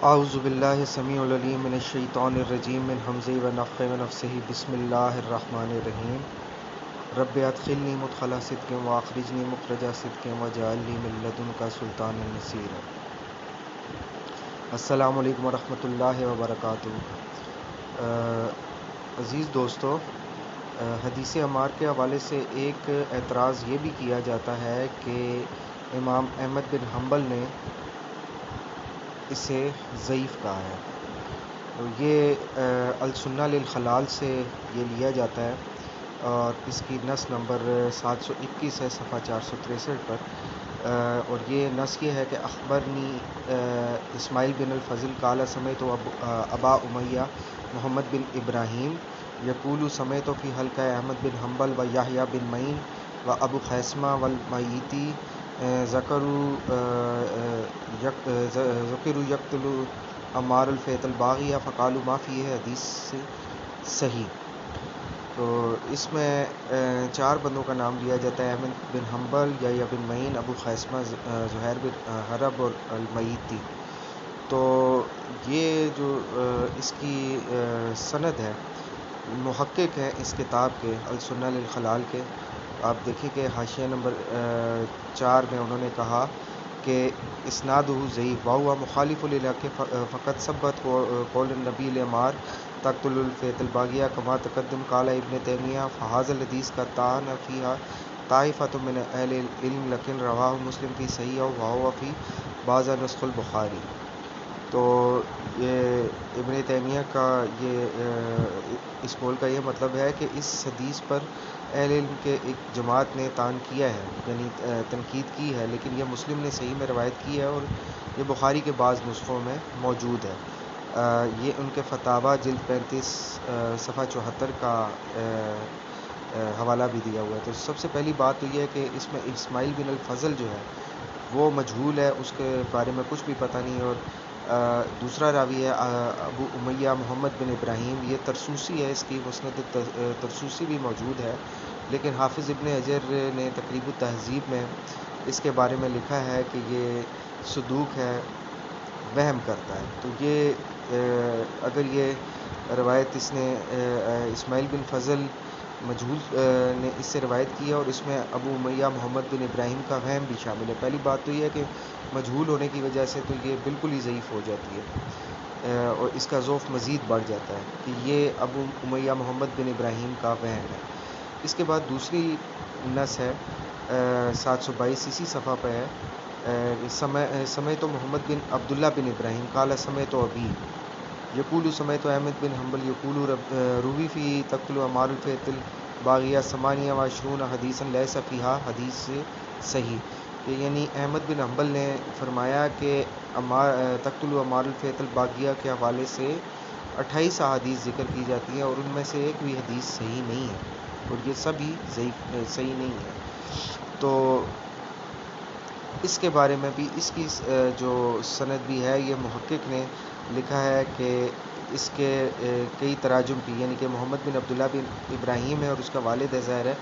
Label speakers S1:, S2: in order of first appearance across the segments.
S1: اعوذ باللہ السمیع العلیم من الشیطان الرجیم من حمزہ ونفخہ ونفثہ بسم اللہ الرحمن الرحیم رب ادخلنی مدخل صدق واخرجنی مخرج صدق واجعل لی من لدنک سلطانا نصیرا۔ السلام علیکم ورحمۃ اللہ وبرکاتہ۔ عزیز دوستو، حدیث عمار کے حوالے سے ایک اعتراض یہ بھی کیا جاتا ہے کہ امام احمد بن حنبل نے اسے ضعیف کہا ہے۔ تو یہ السنہ للخلال سے یہ لیا جاتا ہے اور اس کی نص نمبر 721 ہے، صفحہ 463 پر، اور یہ نص یہ ہے کہ اخبرنی اسماعیل بن الفضل قال سمعت ابا امیہ محمد بن ابراہیم یقول سمعت فی حلقہ احمد بن حنبل و یحییٰ بن معین و ابو خیثمہ والمیتی ذکروا یقتل عمار الفیت الباغیہ فقالوا ما فیہ حدیث صحیح۔ تو اس میں چار بندوں کا نام لیا جاتا ہے: احمد بن حنبل، یحییٰ بن معین، ابو خیثمہ، زہیر بن حرب اور المیتی۔ تو یہ جو اس کی سند ہے، محقق ہیں اس کتاب کے السنہ للخلال کے، آپ دیکھیں کہ حاشیہ نمبر 4 میں انہوں نے کہا کہ اسنادہ ضعیف وہو مخالف للحق فقد ثبت قول النبی لعمار تقتل الفیت الباغیہ کما تقدم قال ابن تیمیہ فہذا الحدیث کا طعن فیہا طائفۃ من اہل العلم لیکن رواہ مسلم فی صحیح وہو فی بعض نسخ البخاری۔ تو یہ ابن تیمیہ کا اس قول کا یہ مطلب ہے کہ اس حدیث پر اہل علم کے ایک جماعت نے طعن کیا ہے، یعنی تنقید کی ہے، لیکن یہ مسلم نے صحیح میں روایت کی ہے اور یہ بخاری کے بعض نسخوں میں موجود ہے۔ یہ ان کے فتاویٰ جلد 35 صفحہ 74 کا حوالہ بھی دیا ہوا ہے۔ تو سب سے پہلی بات تو یہ ہے کہ اس میں اسماعیل بن الفضل جو ہے وہ مجہول ہے، اس کے بارے میں کچھ بھی پتہ نہیں، اور دوسرا راوی ہے ابو امیہ محمد بن ابراہیم، یہ ترسوسی ہے، اس کی مسند ترسوسی بھی موجود ہے، لیکن حافظ ابن حجر نے تقریب التہذیب میں اس کے بارے میں لکھا ہے کہ یہ صدوق ہے، وہم کرتا ہے۔ تو یہ اگر یہ روایت اس نے اسماعیل بن فضل مجہول نے اس سے روایت کی ہے اور اس میں ابو امیہ محمد بن ابراہیم کا وہم بھی شامل ہے، پہلی بات تو یہ ہے کہ مجہول ہونے کی وجہ سے تو یہ بالکل ہی ضعیف ہو جاتی ہے اور اس کا ذوف مزید بڑھ جاتا ہے کہ یہ ابو امیہ محمد بن ابراہیم کا وہم ہے۔ اس کے بعد دوسری نص ہے 722 اسی صفحہ پہ ہے، سمیت محمد بن عبداللہ بن ابراہیم قال سمیت ابی یقول سمیت احمد بن حنبل یقول روی فی تقتل عمار الفیت الباغیہ 28 حدیثا لیس فیہا حدیث صحیح، کہ یعنی احمد بن حنبل نے فرمایا کہ تقتل عمار الفیت الباغیہ کے حوالے سے 28 احادیث ذکر کی جاتی ہیں اور ان میں سے ایک بھی حدیث صحیح نہیں ہے، اور یہ سبھی صحیح نہیں ہے۔ تو اس کے بارے میں بھی اس کی جو سند بھی ہے، یہ محقق نے لکھا ہے کہ اس کے کئی تراجم بھی، یعنی کہ محمد بن عبداللہ بن ابراہیم ہے اور اس کا والد ہے ظاہر ہے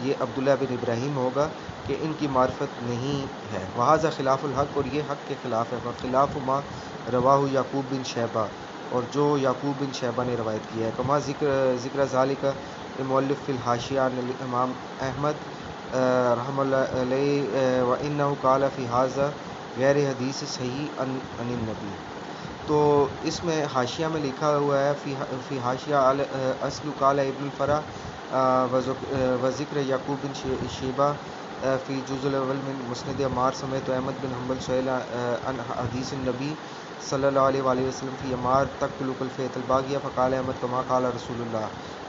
S1: یہ عبداللہ بن ابراہیم ہوگا، کہ ان کی معرفت نہیں ہے۔ وہذا خلاف الحق، اور یہ حق کے خلاف ہے، وخلاف ما رواہ یعقوب بن شیبہ، اور جو یعقوب بن شیبہ نے روایت کیا ہے، کما ذکر ذالک مؤلف فی الحاشیہ عن الامام احمد رحمہ اللہ علیہ وانہ قال فی ھذا غیر حدیث صحیح عن النبی۔ تو اس میں حاشیہ میں لکھا ہوا ہے فی حاشیہ اصل قال ابن الفرا و ذکر یعقوب بن شیبہ فی جزء الاول من مسند عمار سمیت احمد بن حنبل سئل عن حدیث النبی صلی اللہ علیہ وآلہ وسلم فی عمار تقتل الفیت الباغیہ فقال احمد کما قال رسول اللہ،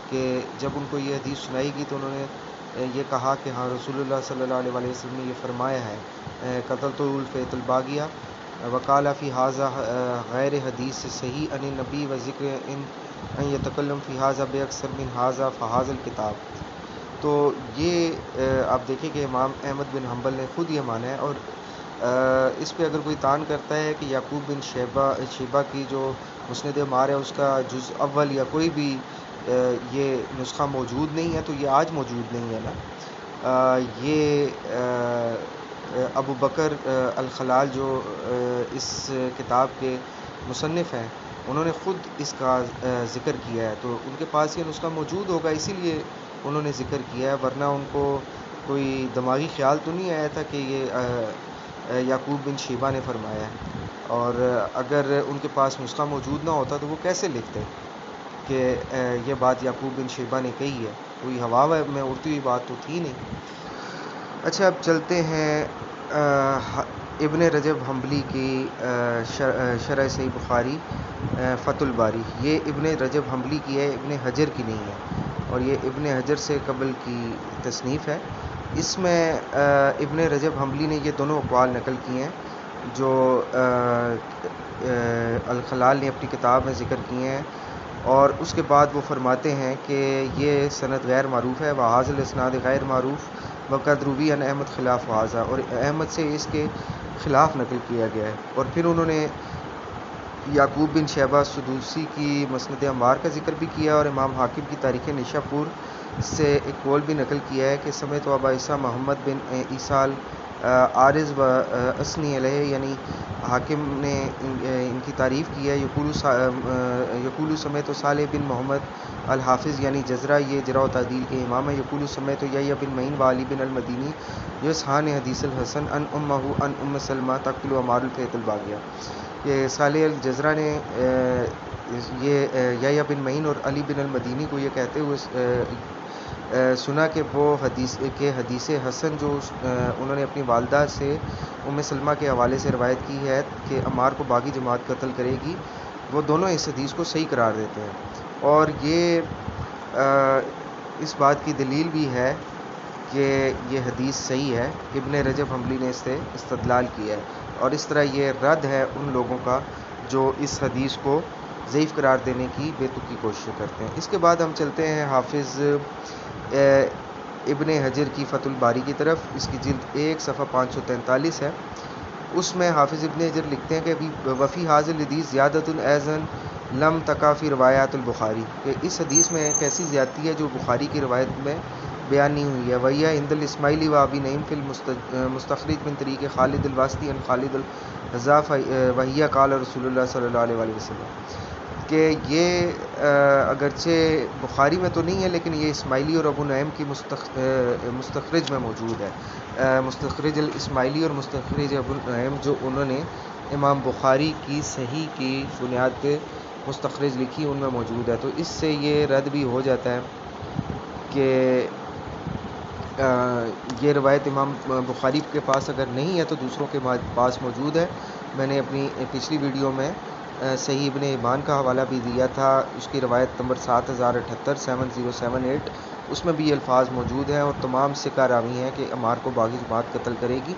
S1: کہ جب ان کو یہ حدیث سنائی گئی تو انہوں نے یہ کہا کہ ہاں رسول اللہ صلی اللہ علیہ وآلہ وسلم نے یہ فرمایا ہے، قتلت الفیت الباغیہ وقال فی ھذا غیر حدیث صحیح عن النبی و ذکر ان یتکلم فی ھذا باکثر من ھذا فھذا الکتاب۔ تو یہ آپ دیکھیں کہ امام احمد بن حنبل نے خود یہ مانا ہے، اور اس پہ اگر کوئی طعن کرتا ہے کہ یعقوب بن شیبہ کی جو مسند عمار ہے اس کا جز اول یا کوئی بھی یہ نسخہ موجود نہیں ہے، تو یہ آج موجود نہیں ہے نا، یہ ابو بکر الخلال جو اس کتاب کے مصنف ہیں، انہوں نے خود اس کا ذکر کیا ہے، تو ان کے پاس یہ نسخہ موجود ہوگا، اسی لیے انہوں نے ذکر کیا ہے، ورنہ ان کو کوئی دماغی خیال تو نہیں آیا تھا کہ یہ یعقوب بن شیبہ نے فرمایا ہے۔ اور اگر ان کے پاس نسخہ موجود نہ ہوتا تو وہ کیسے لکھتے کہ یہ بات یعقوب بن شیبہ نے کہی ہے؟ کوئی ہوا میں اڑتی ہوئی بات تو تھی نہیں۔ اچھا، اب چلتے ہیں ابن رجب حنبلی کی شرح صحیح بخاری فتح الباری۔ یہ ابن رجب حنبلی کی ہے، ابن حجر کی نہیں ہے، اور یہ ابن حجر سے قبل کی تصنیف ہے۔ اس میں ابن رجب حنبلی نے یہ دونوں اقوال نقل کیے ہیں جو الخلال نے اپنی کتاب میں ذکر کیے ہیں، اور اس کے بعد وہ فرماتے ہیں کہ یہ سند غیر معروف ہے، وحاظ الاسناد غیر معروف وقد روی عن احمد خلاف حاضہ، اور احمد سے اس کے خلاف نقل کیا گیا ہے۔ اور پھر انہوں نے یعقوب بن شیبہ سدوسی کی مسند عمار کا ذکر بھی کیا، اور امام حاکم کی تاریخ نشا پور سے ایک قول بھی نقل کیا ہے کہ سمعت ابا عیسیٰ محمد بن عیسیٰ عارض و اسنی علیہ، یعنی حاکم نے ان کی تعریف کی ہے، یقول سمیت صالح بن محمد الحافظ، یعنی جزرہ، یہ جرح و تعدیل کے امام ہے، یقول سمیت یحییٰ بن معین و علی بن المدینی یصحان حدیث الحسن ان امہ ان ام سلمہ تقتل عمار الفیت الباغیہ۔ یہ صالح الجزرہ نے یہ یحییٰ بن معین اور علی بن المدینی کو یہ کہتے ہوئے سنا کہ وہ حدیث حسن جو انہوں نے اپنی والدہ سے ام سلمہ کے حوالے سے روایت کی ہے کہ عمار کو باغی جماعت قتل کرے گی، وہ دونوں اس حدیث کو صحیح قرار دیتے ہیں۔ اور یہ اس بات کی دلیل بھی ہے کہ یہ حدیث صحیح ہے، ابن رجب حنبلی نے اس سے استدلال کیا ہے، اور اس طرح یہ رد ہے ان لوگوں کا جو اس حدیث کو ضعیف قرار دینے کی بے تکی کوشش کرتے ہیں۔ اس کے بعد ہم چلتے ہیں حافظ ابن حجر کی فتح الباری کی طرف۔ اس کی جلد 1 صفحہ 543 ہے۔ اس میں حافظ ابن حجر لکھتے ہیں کہ وفی حاضر الحدیث زیادۃ ایضا لم تقع فی روایات البخاری، کہ اس حدیث میں ایک ایسی زیادتی ہے جو بخاری کی روایت میں بیان نہیں ہوئی ہے، وہی عند الاسماعیلی و ابی نعیم فی المستخرج من طریق خالد الواسطی عن خالد الحذا وہی قال رسول اللہ صلی اللہ علیہ وآلہ وسلم، کہ یہ اگرچہ بخاری میں تو نہیں ہے لیکن یہ اسماعیلی اور ابو نعیم کی مستخرج میں موجود ہے، مستخرج الاسماعیلی اور مستخرج ابو نعیم، جو انہوں نے امام بخاری کی صحیح کی بنیاد پہ مستخرج لکھی، ان میں موجود ہے۔ تو اس سے یہ رد بھی ہو جاتا ہے کہ یہ روایت امام بخاری کے پاس اگر نہیں ہے تو دوسروں کے پاس موجود ہے۔ میں نے اپنی پچھلی ویڈیو میں صحیح ابن حبان کا حوالہ بھی دیا تھا، اس کی روایت نمبر 7078 7078، اس میں بھی یہ الفاظ موجود ہیں، اور تمام ثقہ راوی ہیں کہ عمار کو باغی جماعت قتل کرے گی،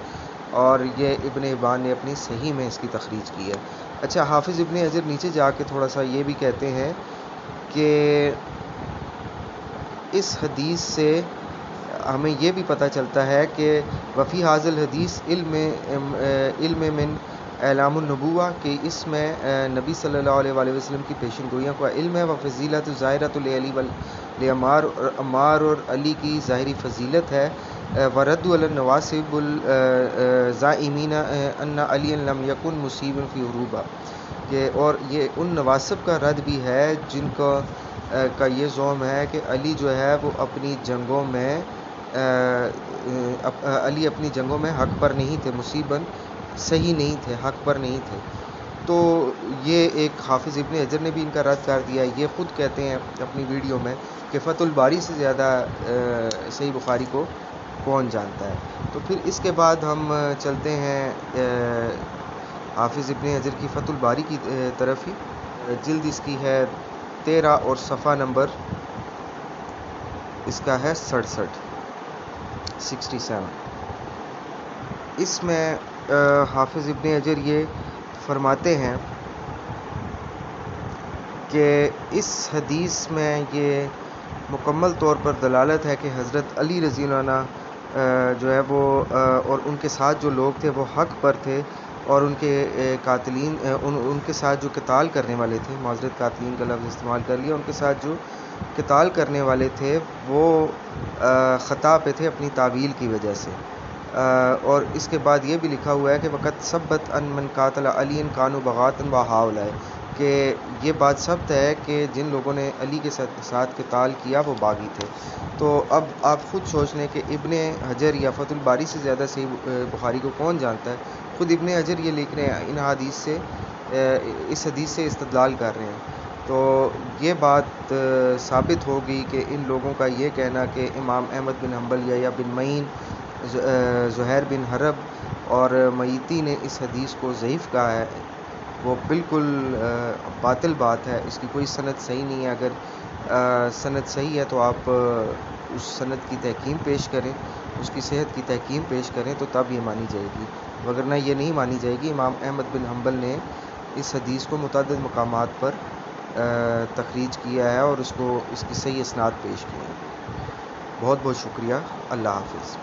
S1: اور یہ ابن حبان نے اپنی صحیح میں اس کی تخریج کی ہے۔ اچھا، حافظ ابن حجر نیچے جا کے تھوڑا سا یہ بھی کہتے ہیں کہ اس حدیث سے ہمیں یہ بھی پتہ چلتا ہے کہ وفی حاضر الحدیث علم من اعلام النبوہ، کہ اس میں نبی صلی اللہ علیہ وآلہ وسلم کی پیشن گوئیوں کا علم ہے، وفضیلت ظاہرۃ لعلی عمار اور علی کی ظاہری فضیلت ہے، ورد علی النواسب الزائمین ان علی لم یکن مصیبا فی عروبہ، کہ اور یہ ان نواسب کا رد بھی ہے جن کا یہ زعم ہے کہ علی جو ہے وہ اپنی جنگوں میں حق پر نہیں تھے، مصیباً صحیح نہیں تھے، حق پر نہیں تھے۔ تو یہ ایک حافظ ابن حجر نے بھی ان کا رد کر دیا ہے۔ یہ خود کہتے ہیں اپنی ویڈیو میں کہ فتح الباری سے زیادہ صحیح بخاری کو کون جانتا ہے۔ تو پھر اس کے بعد ہم چلتے ہیں حافظ ابن حجر کی فتح الباری کی طرف ہی۔ جلد اس کی ہے 13 اور صفحہ نمبر اس کا ہے 67۔ اس میں حافظ ابن حجر یہ فرماتے ہیں کہ اس حدیث میں یہ مکمل طور پر دلالت ہے کہ حضرت علی رضی اللہ عنہ جو ہے وہ اور ان کے ساتھ جو لوگ تھے وہ حق پر تھے، اور ان کے قاتلین ان کے ساتھ جو قتال کرنے والے تھے، معذرت قاتلین کا لفظ استعمال کر لیا، ان کے ساتھ جو قتال کرنے والے تھے وہ خطا پہ تھے اپنی تعویل کی وجہ سے، اور اس کے بعد یہ بھی لکھا ہوا ہے کہ وقت ثبت ان من قاتل علی کانو بغاتن و ہاولائے، کہ یہ بات ثبت ہے کہ جن لوگوں نے علی کے ساتھ قتال کیا وہ باغی تھے۔ تو اب آپ خود سوچ لیں کہ ابن حجر یا فتح الباری سے زیادہ صحیح بخاری کو کون جانتا ہے؟ خود ابن حجر یہ لکھ رہے ہیں، ان حدیث سے اس حدیث سے استدلال کر رہے ہیں۔ تو یہ بات ثابت ہو گئی کہ ان لوگوں کا یہ کہنا کہ امام احمد بن حنبل یا بن معین، زہیر بن حرب اور میتی نے اس حدیث کو ضعیف کہا ہے، وہ بالکل باطل بات ہے، اس کی کوئی سند صحیح نہیں ہے۔ اگر سند صحیح ہے تو آپ اس سند کی تحکیم پیش کریں، اس کی صحت کی تحکیم پیش کریں، تو تب یہ مانی جائے گی، وگرنہ یہ نہیں مانی جائے گی۔ امام احمد بن حنبل نے اس حدیث کو متعدد مقامات پر تخریج کیا ہے اور اس کی صحیح اسناد پیش کی ہے۔ بہت بہت شکریہ۔ اللہ حافظ۔